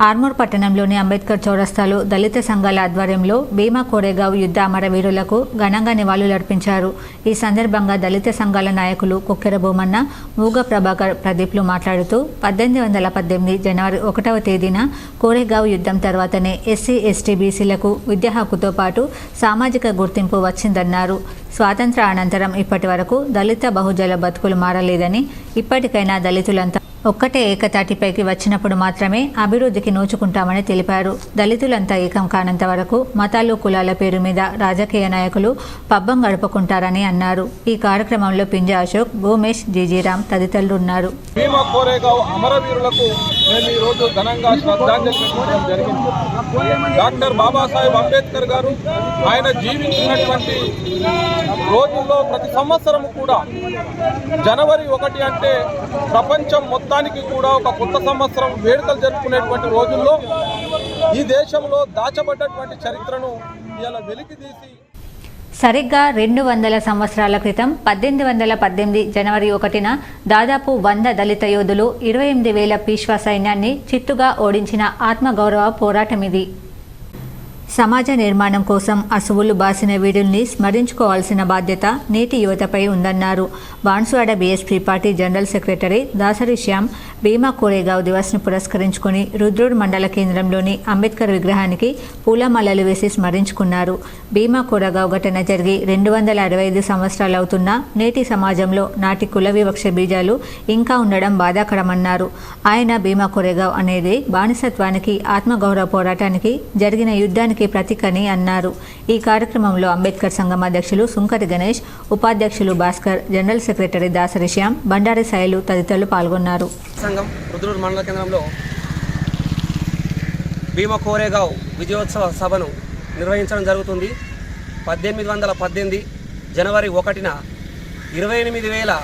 ఆర్మూర్ పట్టణంలోని అంబేద్కర్ చౌరస్తాలో దళిత సంఘాల ఆధ్వర్యంలో భీమా కోరేగావ్ యుద్ధ అమరవీరులకు ఘనంగా నివాళులర్పించారు. ఈ సందర్భంగా దళిత సంఘాల నాయకులు కొక్కెర భూమన్న, మూగ ప్రభాకర్, ప్రదీప్లు మాట్లాడుతూ 1818 జనవరి 1వ తేదీన కోరేగావ్ యుద్ధం తర్వాతనే ఎస్సీ, ఎస్టీ, బీసీలకు విద్యా హక్కుతో పాటు సామాజిక గుర్తింపు వచ్చిందన్నారు. స్వాతంత్ర అనంతరం ఇప్పటి వరకు దళిత బహుజల బతుకులు మారలేదని, ఇప్పటికైనా దళితులంతా ఒక్కటే ఏకతాటిపైకి వచ్చినప్పుడు మాత్రమే అభివృద్ధికి నోచుకుంటామని తెలిపారు. దళితులంతా ఏకం కానంత వరకు మతాలు, కులాల పేరు మీద రాజకీయ నాయకులు పబ్బం గడుపుకుంటారని అన్నారు. ఈ కార్యక్రమంలో పింజ అశోక్, భూమేష్, జీజీరామ్ తదితరులు ఉన్నారు. భీమా కోరేగావ్ అమరవీరులకు మేము ఈరోజు ఘనంగా శ్రద్ధాంజలి పెట్టుకోవడం జరిగింది. డాక్టర్ బాబాసాహెబ్ అంబేద్కర్ గారు ఆయన జీవించినటువంటి రోజుల్లో ప్రతి సంవత్సరం కూడా జనవరి 1 అంటే ప్రపంచం మొత్తానికి కూడా ఒక కొత్త సంవత్సరం వేడుకలు జరుపుకునేటువంటి రోజుల్లో ఈ దేశంలో దాచబడ్డటువంటి చరిత్రను ఇలా వెలికితీసి సరిగ్గా 200 సంవత్సరాల క్రితం 1818 జనవరి 1న దాదాపు 100 దళిత యోధులు 28,000 పీష్వా సైన్యాన్ని చిత్తుగా ఓడించిన ఆత్మగౌరవ పోరాటమిది. సమాజ నిర్మాణం కోసం అసువులు బాసిన వీరుల్ని స్మరించుకోవాల్సిన బాధ్యత నేటి యువతపై ఉందన్నారు. Banswada BSP party general secretary Dasari Shyam Bhima Koregaon దివస్ను పురస్కరించుకుని రుద్రుడ్ మండల కేంద్రంలోని అంబేద్కర్ విగ్రహానికి పూలమాలలు వేసి స్మరించుకున్నారు. భీమా కోరేగావ్ ఘటన జరిగి 265 సంవత్సరాలు అవుతున్నా నేటి సమాజంలో నాటి కుల వివక్ష బీజాలు ఇంకా ఉండడం బాధాకరమన్నారు. ఆయన భీమా కోరేగావ్ అనేది బానిసత్వానికి ఆత్మగౌరవ పోరాటానికి జరిగిన యుద్ధానికి ప్రతీకని అన్నారు. ఈ కార్యక్రమంలో అంబేద్కర్ సంఘం అధ్యక్షులు సుంకరి గణేష్, ఉపాధ్యక్షులు భాస్కర్, జనరల్ సెక్రటరీ దాసరి శ్యామ్, బండారి సాయిలు తదితరులు పాల్గొన్నారు. సంఘం రుద్రూరు మండల కేంద్రంలో భీమా కోరేగావ్ విజయోత్సవ సభను నిర్వహించడం జరుగుతుంది. 1818 జనవరి 1న 28,000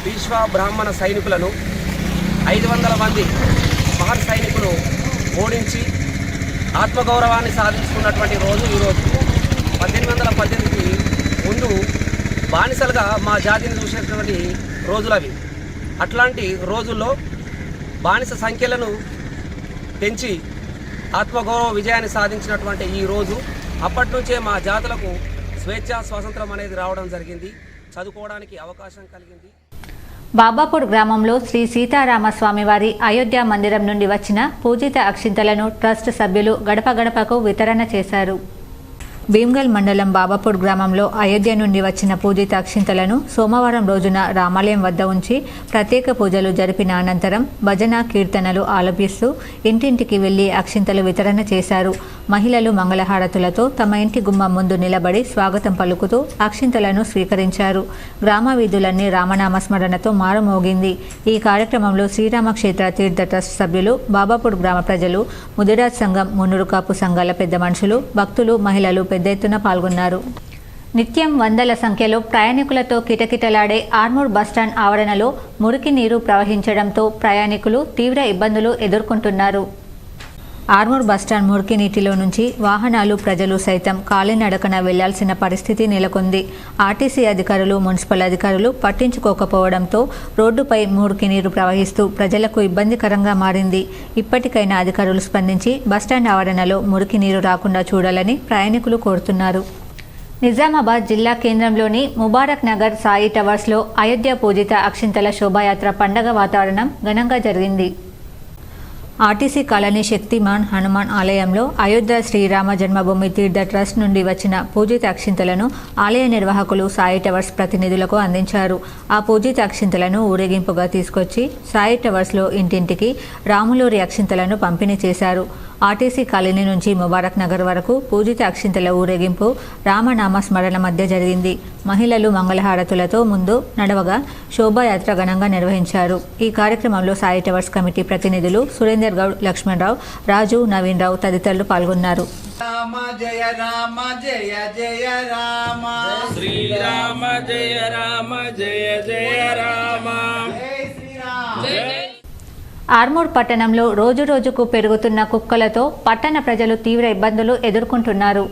పీష్వా బ్రాహ్మణ సైనికులను 500 మంది మహర్ సైనికులు ఓడించి ఆత్మగౌరవాన్ని సాధించుకున్నటువంటి రోజు ఈరోజు. 1818కి ముందు బానిసలుగా మా జాతిని చూసినటువంటి రోజులు అవి. అట్లాంటి రోజుల్లో బానిస సంఖ్యలను పెంచి ఆత్మగౌరవ విజయాన్ని సాధించినటువంటి ఈ రోజు అప్పటి నుంచే మా జాతులకు స్వేచ్ఛా స్వాతంత్రం అనేది రావడం జరిగింది. చదువుకోవడానికి అవకాశం కలిగింది. బాబాపూర్ గ్రామంలో శ్రీ సీతారామస్వామి వారి అయోధ్య మందిరం నుండి వచ్చిన పూజిత అక్షింతలను ట్రస్ట్ సభ్యులు గడప గడపకు వితరణ చేశారు. భీమ్గల్ మండలం బాబాపూర్ గ్రామంలో అయోధ్య నుండి వచ్చిన పూజిత అక్షింతలను సోమవారం రోజున రామాలయం వద్ద ఉంచి ప్రత్యేక పూజలు జరిపిన అనంతరం భజన కీర్తనలు ఆలపిస్తూ ఇంటింటికి వెళ్లి అక్షింతలు వితరణ చేశారు. మహిళలు మంగళహారతులతో తమ ఇంటి గుమ్మం ముందు నిలబడి స్వాగతం పలుకుతూ అక్షింతలను స్వీకరించారు. గ్రామ వీధులన్నీ రామనామస్మరణతో మారుమోగింది. ఈ కార్యక్రమంలో శ్రీరామక్షేత్ర తీర్థ ట్రస్ట్ సభ్యులు, బాబాపూర్ గ్రామ ప్రజలు, ముదిరాజ్ సంఘం, మున్నూరు కాపు సంఘాల పెద్ద మనుషులు, భక్తులు, మహిళలు పెద్ద ఎత్తున పాల్గొన్నారు. నిత్యం వందల సంఖ్యలో ప్రయాణికులతో కిటకిటలాడే ఆర్మూర్ బస్టాండ్ ఆవరణలో మురికి నీరు ప్రవహించడంతో ప్రయాణికులు తీవ్ర ఇబ్బందులు ఎదుర్కొంటున్నారు. ఆర్మూర్ బస్టాండ్ మురికి నీటిలో నుంచి వాహనాలు, ప్రజలు సైతం కాలినడకన వెళ్లాల్సిన పరిస్థితి నెలకొంది. ఆర్టీసీ అధికారులు, మున్సిపల్ అధికారులు పట్టించుకోకపోవడంతో రోడ్డుపై మురికి నీరు ప్రవహిస్తూ ప్రజలకు ఇబ్బందికరంగా మారింది. ఇప్పటికైనా అధికారులు స్పందించి బస్టాండ్ ఆవరణలో మురికి నీరు రాకుండా చూడాలని ప్రయాణికులు కోరుతున్నారు. నిజామాబాద్ జిల్లా కేంద్రంలోని ముబారక్ నగర్ సాయి టవర్స్లో అయోధ్య పూజిత అక్షింతల శోభాయాత్ర పండగ వాతావరణం ఘనంగా జరిగింది. ఆర్టీసీ కాలనీ శక్తిమాన్ హనుమాన్ ఆలయంలో అయోధ్య శ్రీరామ జన్మభూమి తీర్థ ట్రస్ట్ నుండి వచ్చిన పూజిత అక్షింతలను ఆలయ నిర్వాహకులు సాయి టవర్స్ ప్రతినిధులకు అందించారు. ఆ పూజిత అక్షింతలను ఊరేగింపుగా తీసుకొచ్చి సాయి టవర్స్లో ఇంటింటికి రాములూరి అక్షింతలను పంపిణీ చేశారు. ఆర్టీసీ కాలనీ నుంచి ముబారక్ నగర్ వరకు పూజిత అక్షింతల ఊరేగింపు రామనామ స్మరణ మధ్య జరిగింది. మహిళలు మంగళహారతులతో ముందు నడవగా శోభాయాత్ర ఘనంగా నిర్వహించారు. ఈ కార్యక్రమంలో సాయి టవర్స్ కమిటీ ప్రతినిధులు సురేందర్ గౌడ్, లక్ష్మణరావు, రాజు, నవీన్ రావు తదితరులు పాల్గొన్నారు. రామ జయ రామ జయ జయ రామ, శ్రీరామ జయ రామ జయ జయ రామ, జై శ్రీరామ. ఆర్మూర్ పట్టణంలో రోజురోజుకు పెరుగుతున్న కుక్కలతో పట్టణ ప్రజలు తీవ్ర ఇబ్బందులు ఎదుర్కొంటున్నారు.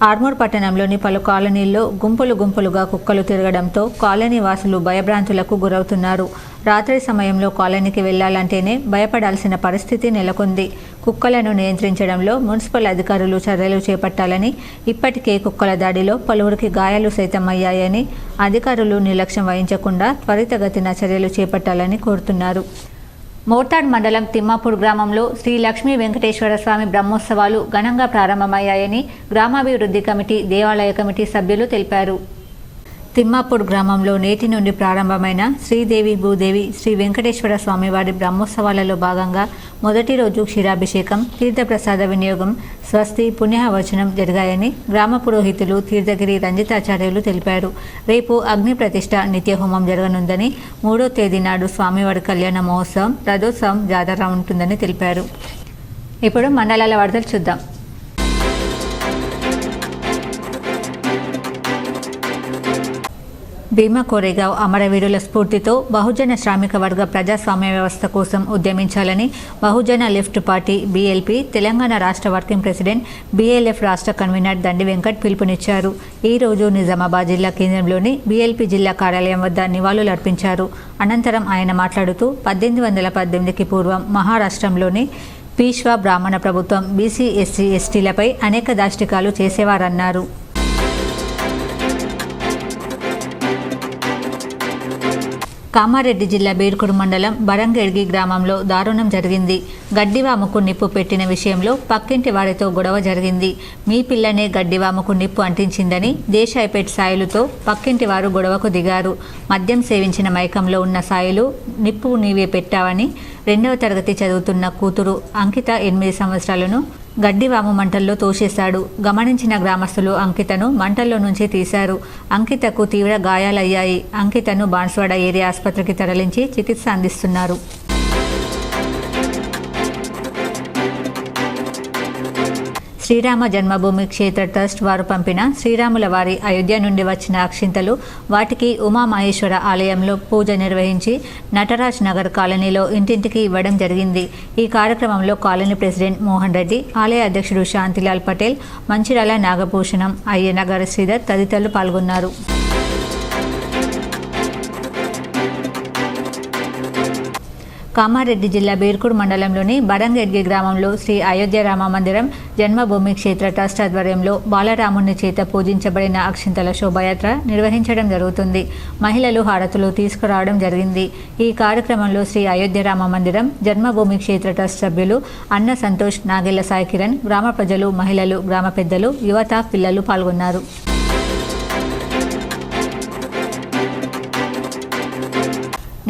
ఆర్మూర్ పట్టణంలోని పలు కాలనీల్లో గుంపులు గుంపులుగా కుక్కలు తిరగడంతో కాలనీ వాసులు భయభ్రాంతులకు గురవుతున్నారు. రాత్రి సమయంలో కాలనీకి వెళ్లాలంటేనే భయపడాల్సిన పరిస్థితి నెలకొంది. కుక్కలను నియంత్రించడంలో మున్సిపల్ అధికారులు చర్యలు చేపట్టాలని, ఇప్పటికే కుక్కల దాడిలో పలువురికి గాయాలు సైతం అయ్యాయని, అధికారులు నిర్లక్ష్యం వహించకుండా త్వరితగతిన చర్యలు చేపట్టాలని కోరుతున్నారు. మోర్తాడ్ మండలం తిమ్మాపూర్ గ్రామంలో శ్రీ లక్ష్మీ వెంకటేశ్వర స్వామి బ్రహ్మోత్సవాలు ఘనంగా ప్రారంభమయ్యాయని గ్రామాభివృద్ధి కమిటీ, దేవాలయ కమిటీ సభ్యులు తెలిపారు. తిమ్మాపూర్ గ్రామంలో నేటి నుండి ప్రారంభమైన శ్రీదేవి భూదేవి శ్రీ వెంకటేశ్వర స్వామివారి బ్రహ్మోత్సవాలలో భాగంగా మొదటి రోజు క్షీరాభిషేకం, తీర్థప్రసాద వినియోగం, స్వస్తి పుణ్యవచనం జరిగాయని గ్రామ పురోహితులు తీర్థగిరి రంజితాచార్యులు తెలిపారు. రేపు అగ్ని ప్రతిష్ఠ నిత్యహోమం జరగనుందని, 3వ తేదీ నాడు స్వామివారి కళ్యాణ మహోత్సవం, రథోత్సవం, జాతర ఉంటుందని తెలిపారు. ఇప్పుడు మండలాల వార్తలు చూద్దాం. భీమా కోరేగావ్ అమరవీరుల స్ఫూర్తితో బహుజన శ్రామిక వర్గ ప్రజాస్వామ్య వ్యవస్థ కోసం ఉద్యమించాలని బహుజన లెఫ్ట్ పార్టీ BLP తెలంగాణ రాష్ట్ర వర్కింగ్ ప్రెసిడెంట్, BLF రాష్ట్ర కన్వీనర్ దండి వెంకట్ పిలుపునిచ్చారు. ఈ రోజు నిజామాబాద్ జిల్లా కేంద్రంలోని BLP జిల్లా కార్యాలయం వద్ద నివాళులర్పించారు. అనంతరం ఆయన మాట్లాడుతూ 1818కి పూర్వం మహారాష్ట్రంలోని పీష్వా బ్రాహ్మణ ప్రభుత్వం BC SC STలపై అనేక దాష్టికాలు చేసేవారన్నారు. కామారెడ్డి జిల్లా బేర్కూరు మండలం బరంగెడ్గి గ్రామంలో దారుణం జరిగింది. గడ్డివాముకు నిప్పు పెట్టిన విషయంలో పక్కింటి వారితో గొడవ జరిగింది. మీ పిల్లనే గడ్డివాముకు నిప్పు అంటించిందని దేశాయిపేట్ సాయిలుతో పక్కింటి వారు గొడవకు దిగారు. మద్యం సేవించిన మైకంలో ఉన్న సాయిలు నిప్పు నీవే పెట్టావని 2వ తరగతి చదువుతున్న కూతురు అంకిత 8 సంవత్సరాలను గడ్డివాము మంటల్లో తోసేశాడు. గమనించిన గ్రామస్తులు అంకితను మంటల్లో నుంచి తీశారు. అంకితకు తీవ్ర గాయాలయ్యాయి. అంకితను బాన్స్వాడ ఏరియా ఆసుపత్రికి తరలించి చికిత్స అందిస్తున్నారు. శ్రీరామ జన్మభూమి క్షేత్ర ట్రస్ట్ వారు పంపిన శ్రీరాముల వారి అయోధ్య నుండి వచ్చిన అక్షింతలు వాటికి ఉమామహేశ్వర ఆలయంలో పూజ నిర్వహించి నటరాజ్ నగర్ కాలనీలో ఇంటింటికి ఇవ్వడం జరిగింది. ఈ కార్యక్రమంలో కాలనీ ప్రెసిడెంట్ మోహన్ రెడ్డి, ఆలయ అధ్యక్షుడు శాంతిలాల్ పటేల్, మంచిర్యాల నాగభూషణం, అయ్యనగర్ శ్రీధర్ తదితరులు పాల్గొన్నారు. కామారెడ్డి జిల్లా బేర్కూరు మండలంలోని బరంగెడ్గి గ్రామంలో శ్రీ అయోధ్య రామ మందిరం జన్మభూమి క్షేత్ర ట్రస్ట్ ఆధ్వర్యంలో బాలరాముని చేత పూజించబడిన అక్షింతల శోభాయాత్ర నిర్వహించడం జరుగుతుంది. మహిళలు హారతులు తీసుకురావడం జరిగింది. ఈ కార్యక్రమంలో శ్రీ అయోధ్య రామ మందిరం జన్మభూమి క్షేత్ర ట్రస్ట్ సభ్యులు అన్న సంతోష్, నాగెళ్ల సాయి కిరణ్, గ్రామ ప్రజలు, మహిళలు, గ్రామ పెద్దలు, యువత, పిల్లలు పాల్గొన్నారు.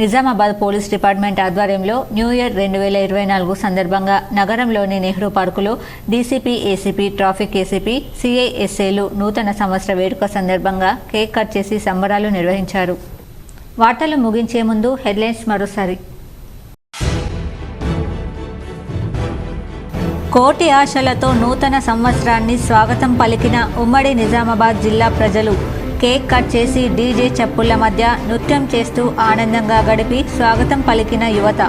నిజామాబాద్ పోలీస్ డిపార్ట్మెంట్ ఆధ్వర్యంలో న్యూ ఇయర్ 2024 సందర్భంగా నగరంలోని నెహ్రూ పార్కులో DCP, ACP, traffic ACP, CI, SAలు నూతన సంవత్సర వేడుక సందర్భంగా కేక్ కట్ చేసి సంబరాలు నిర్వహించారు. వార్తలు ముగించే ముందు హెడ్లైన్స్ మరోసారి. కోటి ఆశలతో నూతన సంవత్సరాన్ని స్వాగతం పలికిన ఉమ్మడి నిజామాబాద్ జిల్లా ప్రజలు కేక్ కట్ చేసి DJ చప్పుళ్ల మధ్య నృత్యం చేస్తూ ఆనందంగా గడిపి స్వాగతం పలికిన యువత.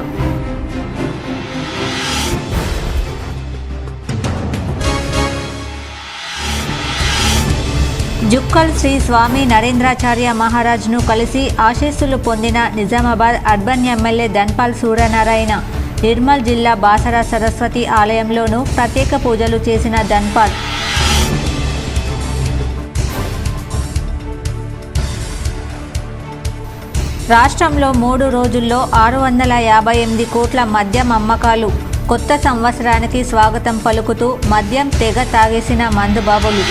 జుక్కల్ శ్రీ స్వామి నరేంద్రాచార్య మహారాజ్ను కలిసి ఆశీస్సులు పొందిన నిజామాబాద్ అర్బన్ ఎమ్మెల్యే ధన్పాల్ సూర్యనారాయణ. నిర్మల్ జిల్లా బాసర సరస్వతి ఆలయంలోనూ ప్రత్యేక పూజలు చేసిన ధన్పాల్. రాష్ట్రంలో 3 రోజుల్లో 658 కోట్ల మద్యం అమ్మకాలు. కొత్త సంవత్సరానికి స్వాగతం పలుకుతూ మద్యం తెగ తాగేసిన మందుబాబులు.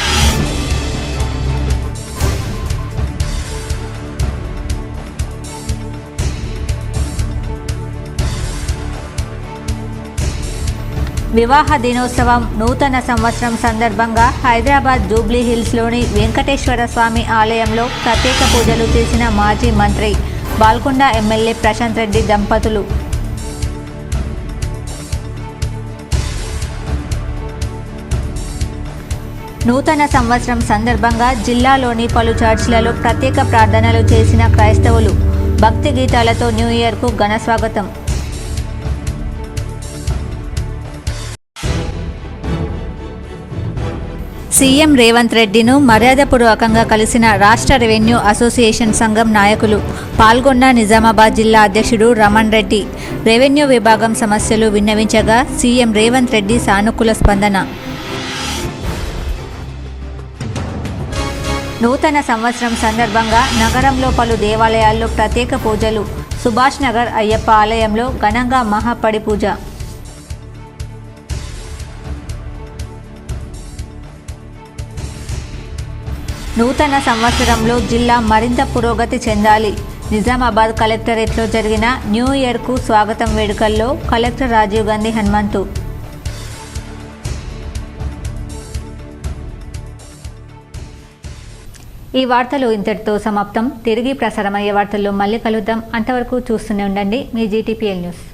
వివాహ దినోత్సవం, నూతన సంవత్సరం సందర్భంగా హైదరాబాద్ జూబ్లీ హిల్స్లోని వెంకటేశ్వర స్వామి ఆలయంలో ప్రత్యేక పూజలు చేసిన మాజీ మంత్రి, బాల్కొండ ఎమ్మెల్యే ప్రశాంత్ రెడ్డి దంపతులు. నూతన సంవత్సరం సందర్భంగా జిల్లాలోని పలు చర్చిలలో ప్రత్యేక ప్రార్థనలు చేసిన క్రైస్తవులు. భక్తి గీతాలతో న్యూ ఇయర్కు ఘన స్వాగతం. సీఎం రేవంత్ రెడ్డిను మర్యాదపూర్వకంగా కలిసిన రాష్ట్ర రెవెన్యూ అసోసియేషన్ సంఘం నాయకులు. పాల్గొన్న నిజామాబాద్ జిల్లా అధ్యక్షుడు రమణ్ రెడ్డి. రెవెన్యూ విభాగం సమస్యలు విన్నవించగా సీఎం రేవంత్ రెడ్డి సానుకూల స్పందన. నూతన సంవత్సరం సందర్భంగా నగరంలో పలు దేవాలయాల్లో ప్రత్యేక పూజలు. సుభాష్ నగర్ అయ్యప్ప ఆలయంలో ఘనంగా మహాపడి పూజ. నూతన సంవత్సరంలో జిల్లా మరింత పురోగతి చెందాలి. నిజామాబాద్ కలెక్టరేట్లో జరిగిన న్యూ ఇయర్కు స్వాగతం వేడుకల్లో కలెక్టర్ రాజీవ్ గాంధీ హనుమంతు. ఈ వార్తలు ఇంతటితో సమాప్తం. తిరిగి ప్రసారమయ్యే వార్తల్లో మళ్ళీ కలుద్దాం. అంతవరకు చూస్తూనే ఉండండి మీ GTPL న్యూస్.